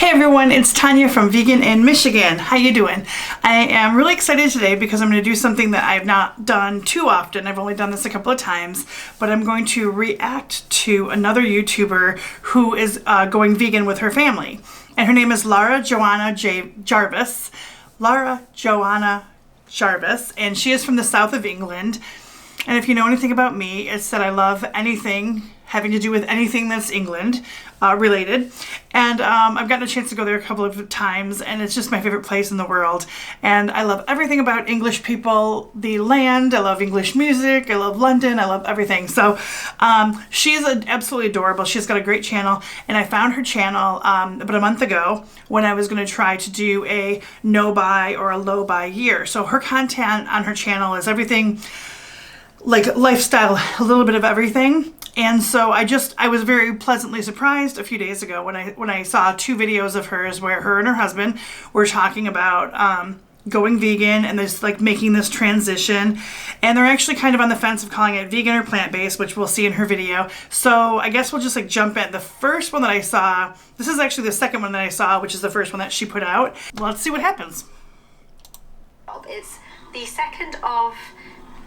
Hey everyone, it's Tanya from Vegan in Michigan. How you doing? I am really excited today because I'm going to do something that I've not done too often. I've only done this a couple of times, but I'm going to react to another YouTuber who is going vegan with her family. And her name is Lara Joanna Jarvis. Lara Joanna Jarvis, and she is from the south of England. And if you know anything about me, it's that I love anything having to do with anything that's England related. And I've gotten a chance to go there a couple of times, and it's just my favorite place in the world. And I love everything about English people, the land. I love English music. I love London. I love everything. So she's absolutely adorable. She's got a great channel, and I found her channel about a month ago when I was going to try to do a no-buy or a low-buy year. So her content on her channel is everything like lifestyle, a little bit of everything. And so I was very pleasantly surprised a few days ago when I saw two videos of hers where her and her husband were talking about going vegan and this like making this transition, and they're actually kind of on the fence of calling it vegan or plant-based, which we'll see in her video. So I guess we'll just like jump in. The first one that I saw, this is actually the second one that I saw, which is the first one that she put out. Let's see what happens. It's the 2nd of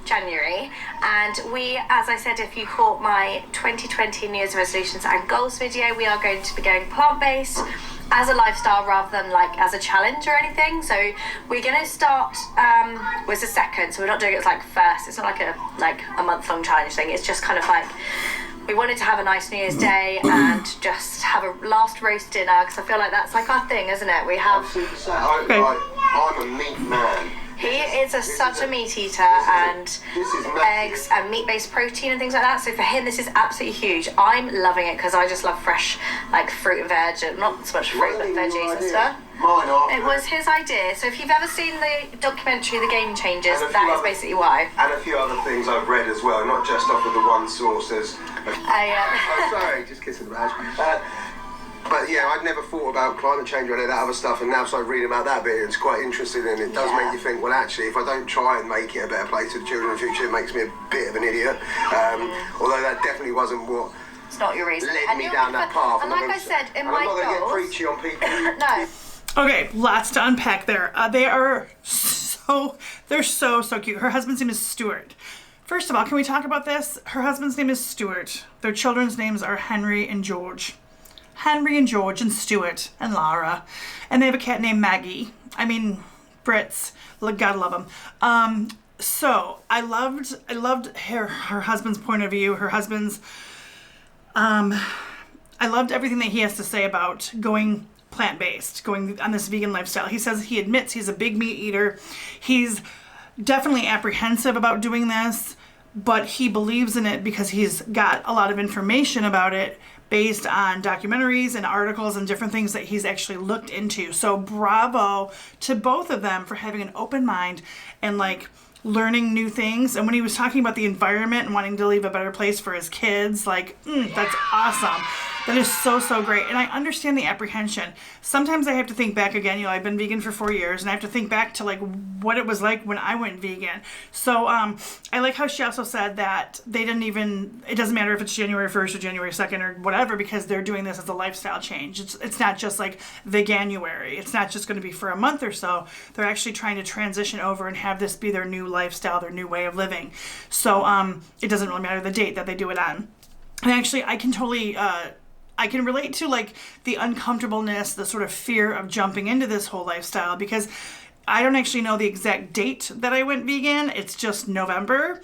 January, and we, as I said, if you caught my 2020 New Year's resolutions and goals video, we are going to be going plant-based as a lifestyle rather than like as a challenge or anything. So we're going to start with the 2nd, so we're not doing it as like first. It's not like a month-long challenge thing. It's just kind of like we wanted to have a nice New Year's Day and just have a last roast dinner, because I feel like that's like our thing, isn't it? We have I'm a meat man. He is such a meat eater, and eggs and meat-based protein and things like that. So for him, this is absolutely huge. I'm loving it because I just love fresh, like fruit and veg, and not so much fruit, but veggies and stuff. It was his idea. So if you've ever seen the documentary, The Game Changers, that is basically why. And a few other things I've read as well, not just off of the one source. Oh, sorry, just kissing the badge. But yeah, I'd never thought about climate change or any of that other stuff, and now started reading about that bit. It's quite interesting, and it does make you think, well, actually, if I don't try and make it a better place for the children in the future, it makes me a bit of an idiot. Although that definitely wasn't what it's not your reason. led me down that path. And like I said, in my goals... I'm not going to get preachy on people. No. Okay, lots to unpack there. They're so cute. Her husband's name is Stuart. First of all, can we talk about this? Her husband's name is Stuart. Their children's names are Henry and George. Henry and George and Stuart and Lara. And they have a cat named Maggie. I mean, Brits. God love them. So I loved her husband's point of view. Her husband's, I loved everything that he has to say about going plant-based, going on this vegan lifestyle. He says he admits he's a big meat eater. He's definitely apprehensive about doing this, but he believes in it because he's got a lot of information about it based on documentaries and articles and different things that he's actually looked into. So bravo to both of them for having an open mind and like learning new things. And when he was talking about the environment and wanting to leave a better place for his kids, like, that's awesome. That is so great. And I understand the apprehension. Sometimes I have to think back again. I've been vegan for 4 years, and I have to think back to like what it was like when I went vegan. So I like how she also said that it doesn't matter if it's January 1st or January 2nd or whatever, because they're doing this as a lifestyle change. It's not just like Veganuary. It's not just going to be for a month or so. They're actually trying to transition over and have this be their new lifestyle, their new way of living. So it doesn't really matter the date that they do it on. And actually, I can totally... I can relate to like the uncomfortableness, the sort of fear of jumping into this whole lifestyle, because I don't actually know the exact date that I went vegan. It's just November.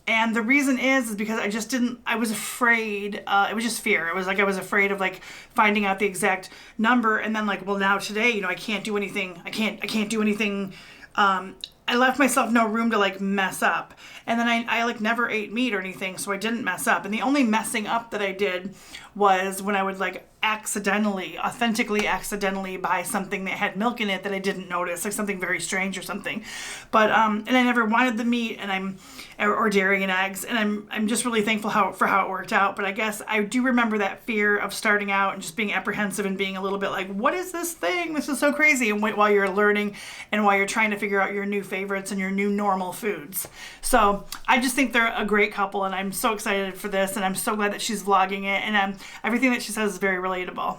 And the reason is because I was afraid. It was just fear. It was like I was afraid of like finding out the exact number. And then like, well, now today, I can't do anything. I can't do anything. I left myself no room to like mess up. And then I like never ate meat or anything, so I didn't mess up. And the only messing up that I did was when I would like authentically accidentally buy something that had milk in it that I didn't notice, like something very strange or something. But and I never wanted the meat, and or dairy and eggs, and I'm just really thankful for how it worked out. But I guess I do remember that fear of starting out and just being apprehensive and being a little bit like, what is this thing? This is so crazy. And while you're learning and while you're trying to figure out your new favorites and your new normal foods. So I just think they're a great couple, and I'm so excited for this, and I'm so glad that she's vlogging it, and everything that she says is very relatable.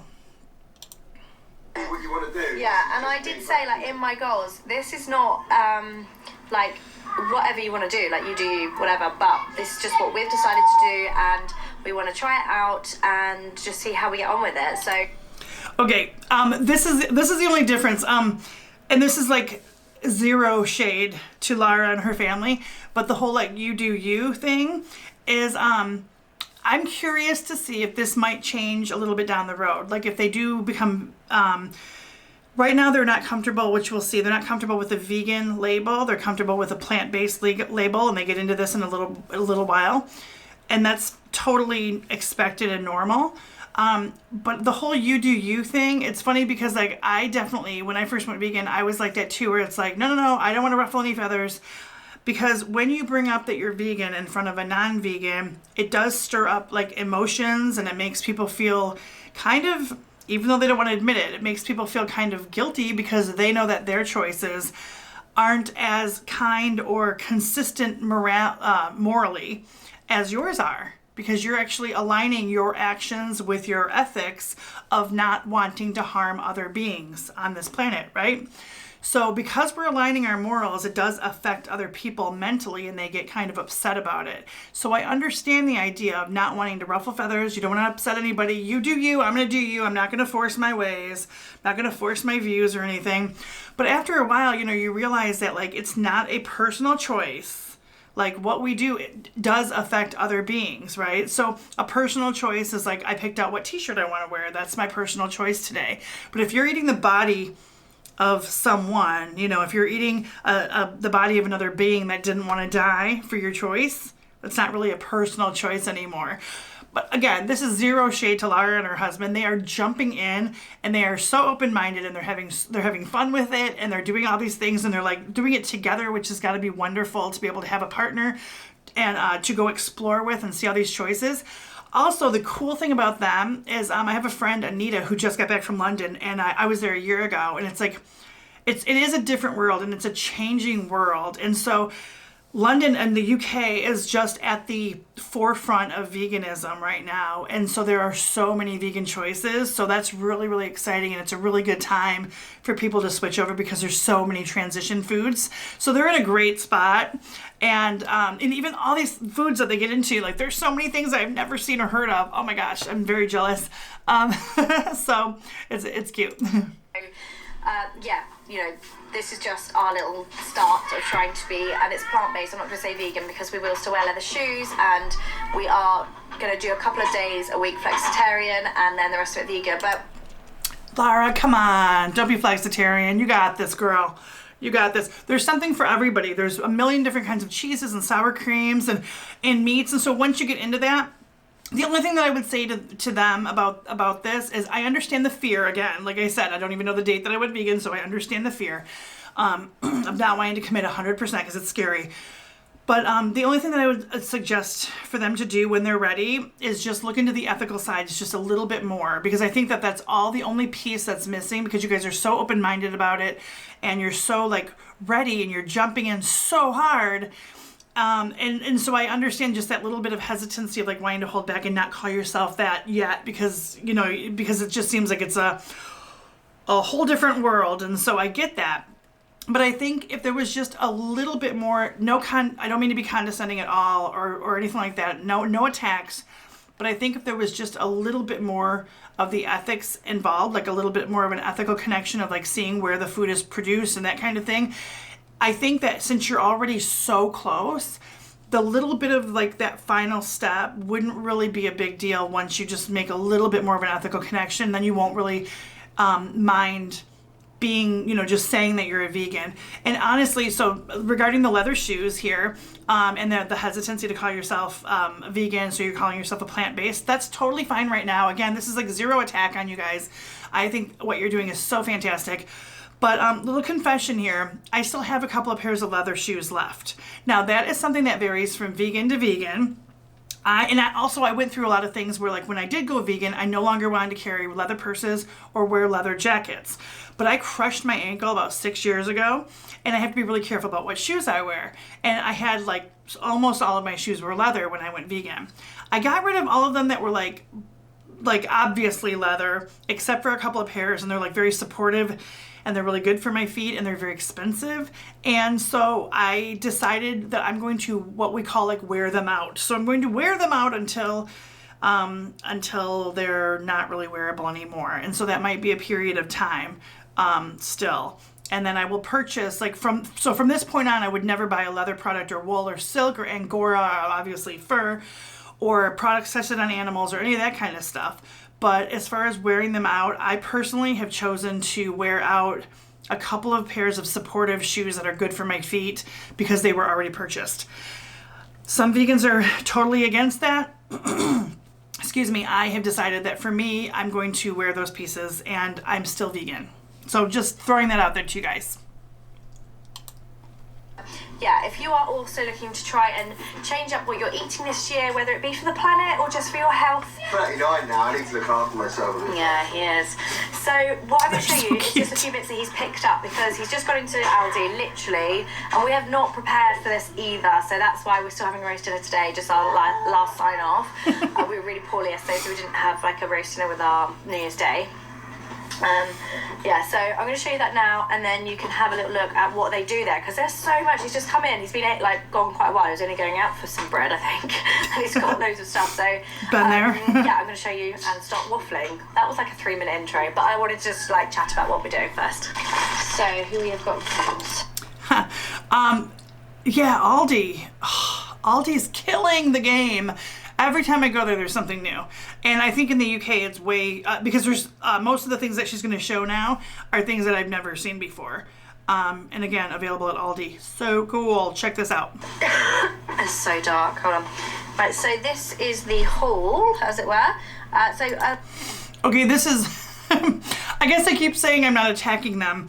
what you want to do. Yeah, and I did say, like, in my goals, this is not, like, whatever you want to do, like, you do you, whatever, but this is just what we've decided to do, and we want to try it out and just see how we get on with it, so. Okay, this is the only difference, and this is, like, zero shade to Lara and her family, but the whole, like, you do you thing is, I'm curious to see if this might change a little bit down the road. Like if they do become, right now they're not comfortable, which we'll see. They're not comfortable with the vegan label. They're comfortable with a plant-based label, and they get into this in a little while. And that's totally expected and normal. But the whole you do you thing, it's funny because like I definitely, when I first went vegan, I was like that too, where it's like, no, I don't want to ruffle any feathers. Because when you bring up that you're vegan in front of a non-vegan, it does stir up like emotions, and it makes people feel kind of, even though they don't want to admit it, it makes people feel kind of guilty because they know that their choices aren't as kind or consistent morally as yours are. Because you're actually aligning your actions with your ethics of not wanting to harm other beings on this planet, right? So because we're aligning our morals, it does affect other people mentally, and they get kind of upset about it. So I understand the idea of not wanting to ruffle feathers. You don't want to upset anybody. You do you. I'm going to do you. I'm not going to force my ways. I'm not going to force my views or anything. But after a while, you realize that like it's not a personal choice. Like what we do, it does affect other beings, right? So a personal choice is like I picked out what t-shirt I want to wear. That's my personal choice today. But if you're eating the body of someone, if you're eating the body of another being that didn't want to die for your choice, that's not really a personal choice anymore. But again, this is zero shade to Lara and her husband. They are jumping in, and they are so open-minded, and they're having fun with it, and they're doing all these things, and they're like doing it together, which has got to be wonderful to be able to have a partner and to go explore with and see all these choices. Also, the cool thing about them is I have a friend, Anita, who just got back from London, and I was there a year ago, and it's like, it is a different world, and it's a changing world. And so London and the UK is just at the forefront of veganism right now. And so there are so many vegan choices. So that's really, really exciting. And it's a really good time for people to switch over because there's so many transition foods. So they're in a great spot. And even all these foods that they get into, like there's so many things I've never seen or heard of. Oh my gosh, I'm very jealous. So it's cute. This is just our little start of trying to be, and it's plant-based. I'm not going to say vegan because we will still wear leather shoes, and we are going to do a couple of days a week flexitarian, and then the rest of it vegan. But Lara, come on, don't be flexitarian. You got this, girl. You got this. There's something for everybody. There's a million different kinds of cheeses and sour creams and meats, and so once you get into that, the only thing that I would say to them about this is I understand the fear. Again, like I said, I don't even know the date that I went vegan, so I understand the fear of not wanting to commit 100% because it's scary. But the only thing that I would suggest for them to do when they're ready is just look into the ethical side just a little bit more, because I think that that's the only piece that's missing, because you guys are so open-minded about it and you're so like ready and you're jumping in so hard. And so I understand just that little bit of hesitancy of like wanting to hold back and not call yourself that yet, because it just seems like it's a whole different world. And so I get that. But I think if there was just a little bit more, I don't mean to be condescending at all or anything like that. No attacks. But I think if there was just a little bit more of the ethics involved, like a little bit more of an ethical connection of like seeing where the food is produced and that kind of thing, I think that since you're already so close, the little bit of like that final step wouldn't really be a big deal once you just make a little bit more of an ethical connection. Then you won't really mind being, just saying that you're a vegan. And honestly, so regarding the leather shoes here, and the hesitancy to call yourself vegan, so you're calling yourself a plant-based, that's totally fine right now. Again, this is like zero attack on you guys. I think what you're doing is so fantastic. But little confession here, I still have a couple of pairs of leather shoes left. Now that is something that varies from vegan to vegan. I went through a lot of things where like when I did go vegan, I no longer wanted to carry leather purses or wear leather jackets. But I crushed my ankle about 6 years ago, and I have to be really careful about what shoes I wear. And I had like almost all of my shoes were leather when I went vegan. I got rid of all of them that were like like obviously leather, except for a couple of pairs, and they're like very supportive and they're really good for my feet and they're very expensive. And so I decided that I'm going to what we call like wear them out. So I'm going to wear them out until they're not really wearable anymore. And so that might be a period of time still. And then I will purchase like from this point on, I would never buy a leather product or wool or silk or Angora, or obviously fur, or products tested on animals or any of that kind of stuff. But as far as wearing them out, I personally have chosen to wear out a couple of pairs of supportive shoes that are good for my feet because they were already purchased. Some vegans are totally against that. Excuse me, I have decided that for me, I'm going to wear those pieces and I'm still vegan. So just throwing that out there to you guys. Yeah, if you are also looking to try and change up what you're eating this year, whether it be for the planet or just for your health. 39 now, I need to look after myself. Yeah, he is. So what I'm going to show you is just a few bits that he's picked up because he's just got into Aldi, literally, and we have not prepared for this either, so that's why we're still having a roast dinner today, just our last sign off. We were really poorly yesterday, so we didn't have like a roast dinner with our New Year's Day. Yeah, so I'm going to show you that now, and then you can have a little look at what they do there, because there's so much. He's just come in, he's been gone quite a while. He was only going out for some bread, I think, and he's got loads of stuff. So been there. Yeah, I'm going to show you and stop waffling. That was like a 3-minute intro, but I wanted to just like chat about what we're doing first. So who we have got first? Yeah, Aldi. Aldi's killing the game. Every time I go there, there's something new. And I think in the UK, it's way, because there's most of the things that she's going to show now are things that I've never seen before. And again, available at Aldi. So cool. Check this out. It's so dark. Hold on. Right, so this is the haul, as it were. Okay, this is, I guess I keep saying I'm not attacking them.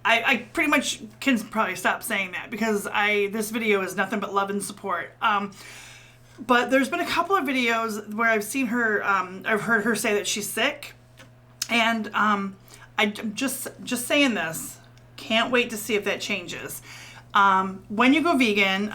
I pretty much can probably stop saying that because this video is nothing but love and support. But there's been a couple of videos where I've seen her, I've heard her say that she's sick. And I'm just saying this. Can't wait to see if that changes. When you go vegan,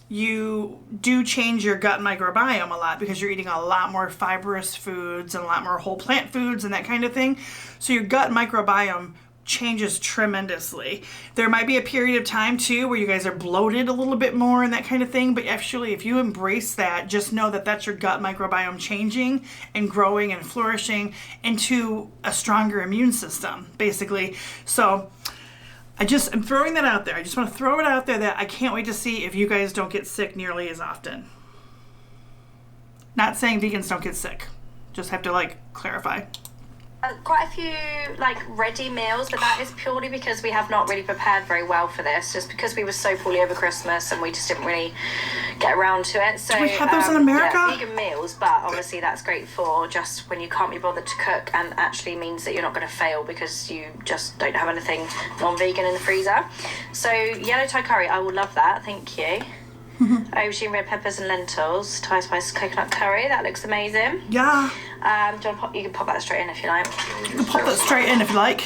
you do change your gut microbiome a lot because you're eating a lot more fibrous foods and a lot more whole plant foods and that kind of thing. So your gut microbiome changes tremendously. There might be a period of time too where you guys are bloated a little bit more and that kind of thing, but actually if you embrace that, just know that that's your gut microbiome changing and growing and flourishing into a stronger immune system, basically. So I'm throwing that out there. I just want to throw it out there that I can't wait to see if you guys don't get sick nearly as often. Not saying vegans don't get sick. Just have to clarify. Quite a few ready meals, but that is purely because we have not really prepared very well for this, just because we were so poorly over Christmas and we just didn't really get around to it. So do we have those in America? Yeah, vegan meals, but obviously that's great for just when you can't be bothered to cook, and actually means that you're not going to fail because you just don't have anything non-vegan in the freezer. So yellow Thai curry, I will love that, thank you. Aubergine, red peppers and lentils, Thai spice coconut curry. That looks amazing. Yeah. You can pop that straight in if you like. You can pop that straight in if you like.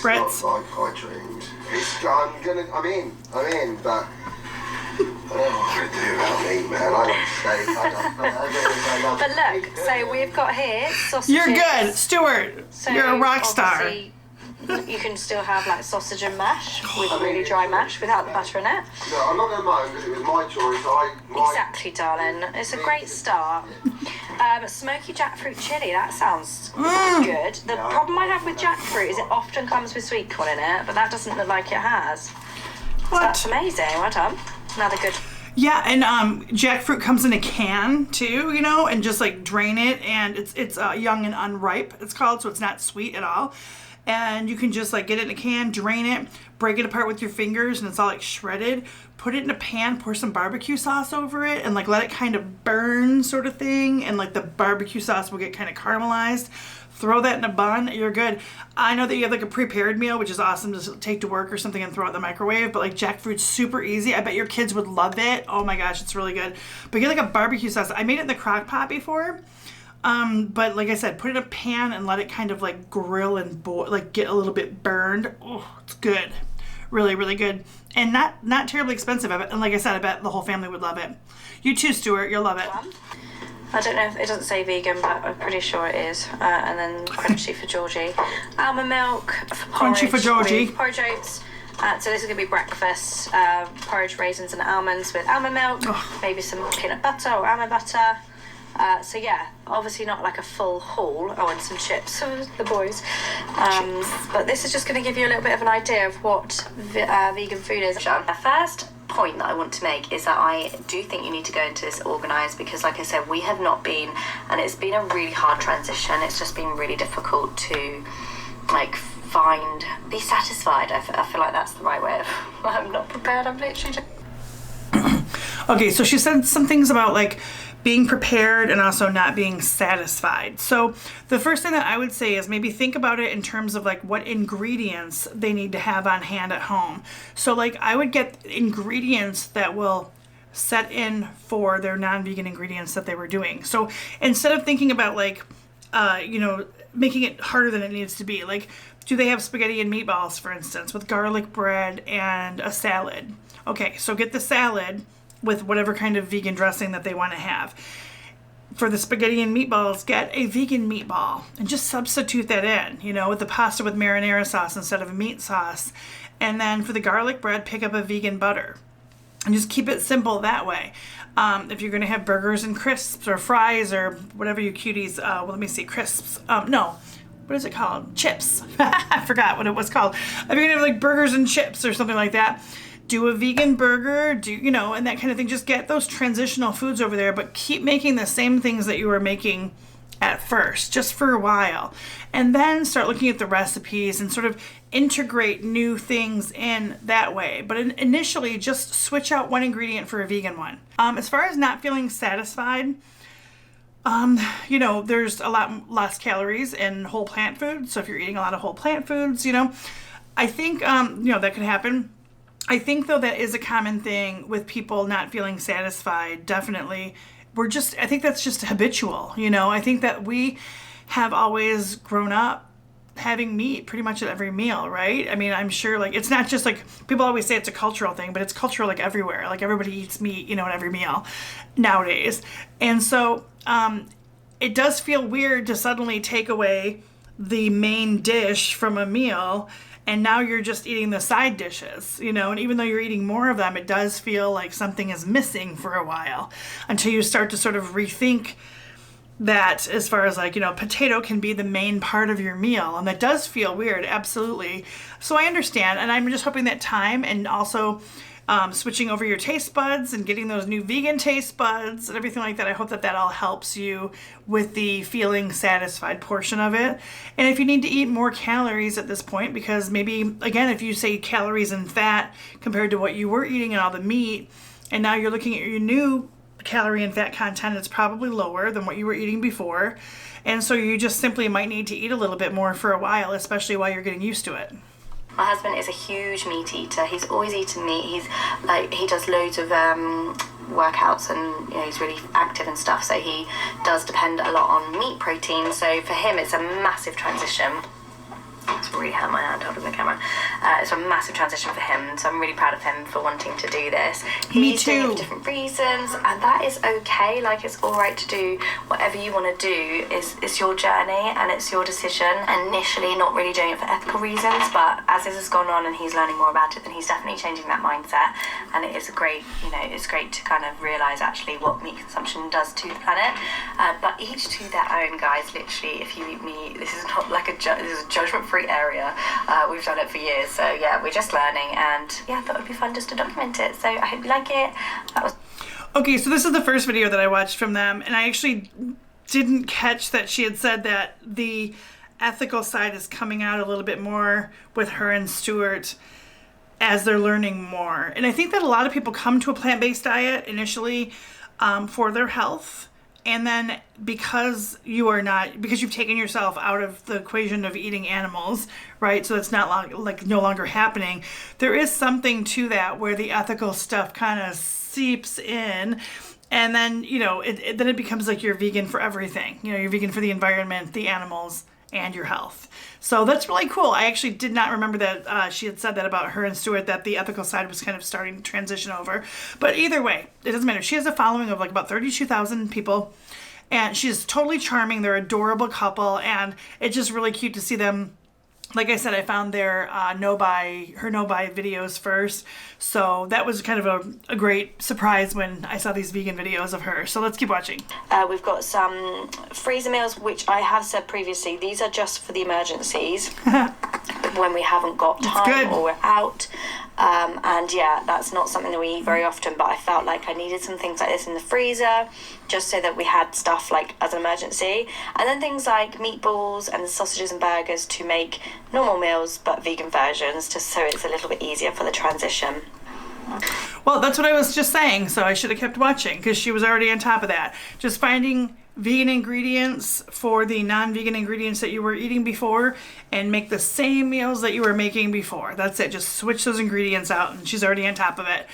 Brett's. Not like I dreamed. I'm in, but what am I going to do about me, man? I love steak. But look, so we've got here sausages. You're good, Stuart. So you're a rock star. You can still have like sausage and mash with really dry mash without the butter in it. No, I'm not going to moan because it was my choice. Exactly, darling. It's a great start. Smoky jackfruit chili, that sounds good. The problem I have with jackfruit is it often comes with sweet corn in it, but that doesn't look like it has. So that's amazing. Well done. Another good. Yeah, and jackfruit comes in a can too, and just drain it, and it's young and unripe, it's called, so it's not sweet at all. And you can just get it in a can, drain it, break it apart with your fingers, and it's all shredded. Put it in a pan, pour some barbecue sauce over it, and let it kind of burn sort of thing, and the barbecue sauce will get kind of caramelized. Throw that in a bun, you're good. I know that you have a prepared meal, which is awesome to take to work or something and throw it in the microwave, but jackfruit's super easy. I bet your kids would love it. Oh my gosh, it's really good. But get a barbecue sauce. I made it in the crock pot before. But like I said, put it in a pan and let it kind of grill and boil, get a little bit burned. Oh, it's good. Really, really good. And not terribly expensive. And like I said, I bet the whole family would love it. You too, Stuart. You'll love it. I don't know if it doesn't say vegan, but I'm pretty sure it is. And then crunchy for Georgie. Almond milk for porridge. Crunchy for Georgie. With porridge oats. So this is going to be breakfast. Porridge, raisins and almonds with almond milk. Maybe some peanut butter or almond butter. So yeah, obviously not like a full haul. Oh, and some chips for the boys. But this is just going to give you a little bit of an idea of what vegan food is. The first point that I want to make is that I do think you need to go into this organised, because like I said, we have not been, and it's been a really hard transition. It's just been really difficult to like be satisfied. I feel like that's the right way of I'm not prepared. I'm literally just... Okay, so she said some things about like being prepared and also not being satisfied. So the first thing that I would say is maybe think about it in terms of like what ingredients they need to have on hand at home. So like I would get ingredients that will set in for their non-vegan ingredients that they were doing. So instead of thinking about like, making it harder than it needs to be, like do they have spaghetti and meatballs, for instance, with garlic bread and a salad? Okay, so get the salad with whatever kind of vegan dressing that they want to have. For the spaghetti and meatballs, get a vegan meatball and just substitute that in, with the pasta with marinara sauce instead of a meat sauce. And then for the garlic bread, pick up a vegan butter and just keep it simple that way. If you're going to have burgers and crisps or fries or whatever you cuties, crisps. What is it called? Chips. I forgot what it was called. If you're going to have like burgers and chips or something like that, do a vegan burger, and that kind of thing. Just get those transitional foods over there, but keep making the same things that you were making at first, just for a while. And then start looking at the recipes and sort of integrate new things in that way. But initially, just switch out one ingredient for a vegan one. As far as not feeling satisfied, there's a lot less calories in whole plant foods. So if you're eating a lot of whole plant foods, I think, that could happen. I think, though, that is a common thing with people not feeling satisfied, definitely. I think that's just habitual, I think that we have always grown up having meat pretty much at every meal, right? I mean, I'm sure, like, it's not just, like, people always say it's a cultural thing, but it's cultural, like, everywhere. Like, everybody eats meat, at every meal nowadays. And so it does feel weird to suddenly take away the main dish from a meal, and now you're just eating the side dishes, and even though you're eating more of them, it does feel like something is missing for a while until you start to sort of rethink that, as far as like, potato can be the main part of your meal. And that does feel weird. Absolutely. So I understand. And I'm just hoping that time and also switching over your taste buds and getting those new vegan taste buds and everything like that, I hope that all helps you with the feeling satisfied portion of it. And if you need to eat more calories at this point, because maybe, again, if you say calories and fat compared to what you were eating and all the meat, and now you're looking at your new calorie and fat content, it's probably lower than what you were eating before. And so you just simply might need to eat a little bit more for a while, especially while you're getting used to it. My husband is a huge meat eater. He's always eaten meat. He does loads of workouts and he's really active and stuff. So he does depend a lot on meat protein. So for him, it's a massive transition. It's really hurt my hand holding the camera. It's a massive transition for him, so I'm really proud of him for wanting to do this. He's doing it for different reasons, and that is okay. Like, it's all right to do whatever you want to do. It's your journey and it's your decision. Initially, not really doing it for ethical reasons, but as this has gone on and he's learning more about it, then he's definitely changing that mindset. And it is it's great to kind of realise actually what meat consumption does to the planet. But each to their own, guys. Literally, if you eat meat, this is not like this is a judgment-free area. We've done it for years, so yeah, we're just learning, and yeah, I thought it would be fun just to document it. So I hope you like it. Okay, so this is the first video that I watched from them, and I actually didn't catch that she had said that the ethical side is coming out a little bit more with her and Stuart as they're learning more. And I think that a lot of people come to a plant-based diet initially for their health. And then because you've taken yourself out of the equation of eating animals, right? So it's not no longer happening. There is something to that where the ethical stuff kind of seeps in. And then, then it becomes like you're vegan for everything. You're vegan for the environment, the animals, and your health. So that's really cool. I actually did not remember that she had said that about her and Stuart, that the ethical side was kind of starting to transition over. But either way, it doesn't matter. She has a following of like about 32,000 people. and she's totally charming. They're an adorable couple, and it's just really cute to see them. Like I said, I found their her no-buy videos first. So that was kind of a great surprise when I saw these vegan videos of her. So let's keep watching. We've got some freezer meals, which I have said previously, these are just for the emergencies. When we haven't got time or we're out. And yeah, that's not something that we eat very often, but I felt like I needed some things like this in the freezer just so that we had stuff like as an emergency. And then things like meatballs and sausages and burgers to make normal meals but vegan versions, just so it's a little bit easier for the transition. Well, that's what I was just saying, so I should have kept watching because she was already on top of that. Just finding vegan ingredients for the non-vegan ingredients that you were eating before and make the same meals that you were making before. That's it. Just switch those ingredients out and she's already on top of it.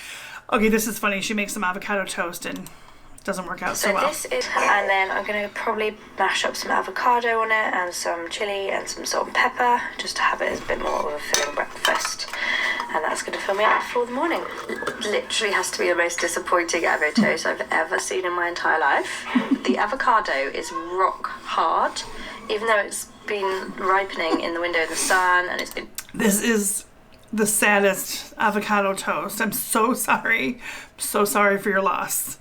Okay, this is funny. She makes some avocado toast and it doesn't work out so well. This is, and then I'm going to probably mash up some avocado on it and some chili and some salt and pepper just to have it as a bit more of a filling breakfast. And that's going to fill me up for the morning. Literally has to be the most disappointing avocado toast I've ever seen in my entire life. The avocado is rock hard, even though it's been ripening in the window in the sun and it's been... This is the saddest avocado toast. I'm so sorry. So sorry for your loss.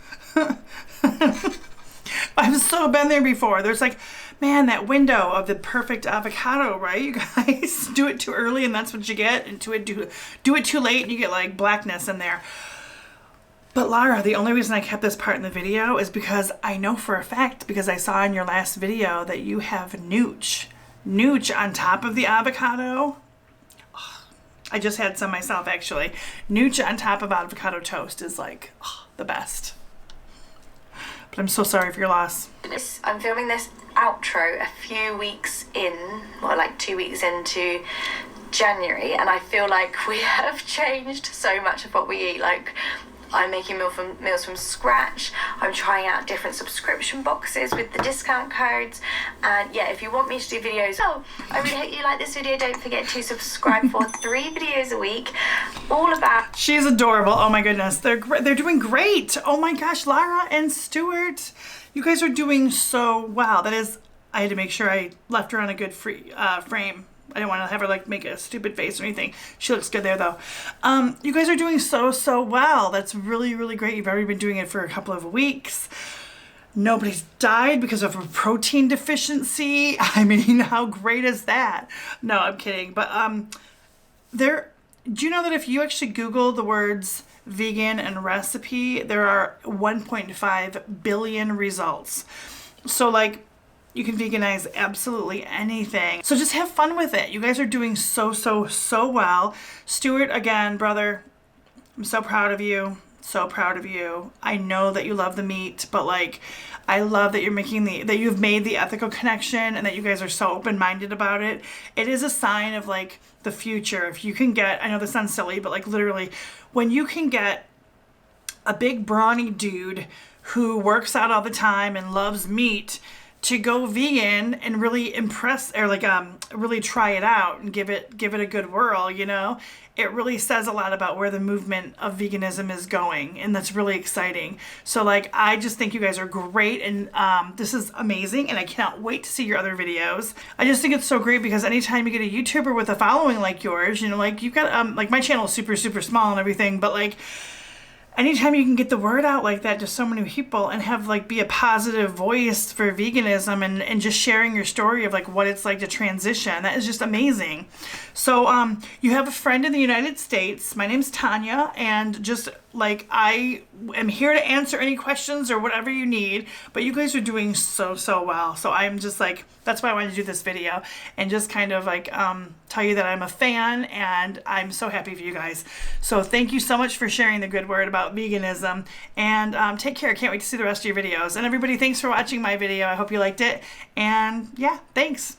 I've so been there before. There's like, man, that window of the perfect avocado, right? You guys do it too early and that's what you get, and do it too late and you get like blackness in there. But Lara, the only reason I kept this part in the video is because I know for a fact, because I saw in your last video that you have nooch on top of the avocado. Oh, I just had some myself actually. Nooch on top of avocado toast is like the best. But I'm so sorry for your loss. I'm filming this outro a few weeks in, or like 2 weeks into January, and I feel like we have changed so much of what we eat. Like, I'm making meals from scratch. I'm trying out different subscription boxes with the discount codes. And yeah, if you want me to do videos, I really hope you like this video. Don't forget to subscribe for 3 videos a week, all about... She's adorable. Oh my goodness. They're doing great. Oh my gosh, Lara and Stuart. You guys are doing so well. That is, I had to make sure I left her on a good frame. I didn't want to have her like make a stupid face or anything. She looks good there though. You guys are doing so well. That's really, really great. You've already been doing it for a couple of weeks. Nobody's died because of a protein deficiency. I mean, how great is that? No, I'm kidding. But do you know that if you actually Google the words vegan and recipe, there are 1.5 billion results. So like, you can veganize absolutely anything. So just have fun with it. You guys are doing so well. Stuart, again, brother, I'm so proud of you. So proud of you. I know that you love the meat, but like, I love that you're making that you've made the ethical connection and that you guys are so open-minded about it. It is a sign of like the future. If you can get, I know this sounds silly, but like literally, when you can get a big brawny dude who works out all the time and loves meat to go vegan and really impress, or like really try it out and give it a good whirl, you know, it really says a lot about where the movement of veganism is going, and that's really exciting. So like, I just think you guys are great, and this is amazing, and I cannot wait to see your other videos. I just think it's so great because anytime you get a YouTuber with a following like yours, you know, like you've got like my channel is super small and everything, but like, anytime you can get the word out like that to so many people and have like be a positive voice for veganism and just sharing your story of like what it's like to transition, that is just amazing. So you have a friend in the United States. My name's Tanya, and just like, I am here to answer any questions or whatever you need, but you guys are doing so well. So I'm just like, that's why I wanted to do this video and just kind of like tell you that I'm a fan and I'm so happy for you guys. So thank you so much for sharing the good word about veganism, and take care. Can't wait to see the rest of your videos. And everybody, thanks for watching my video. I hope you liked it, and yeah, thanks.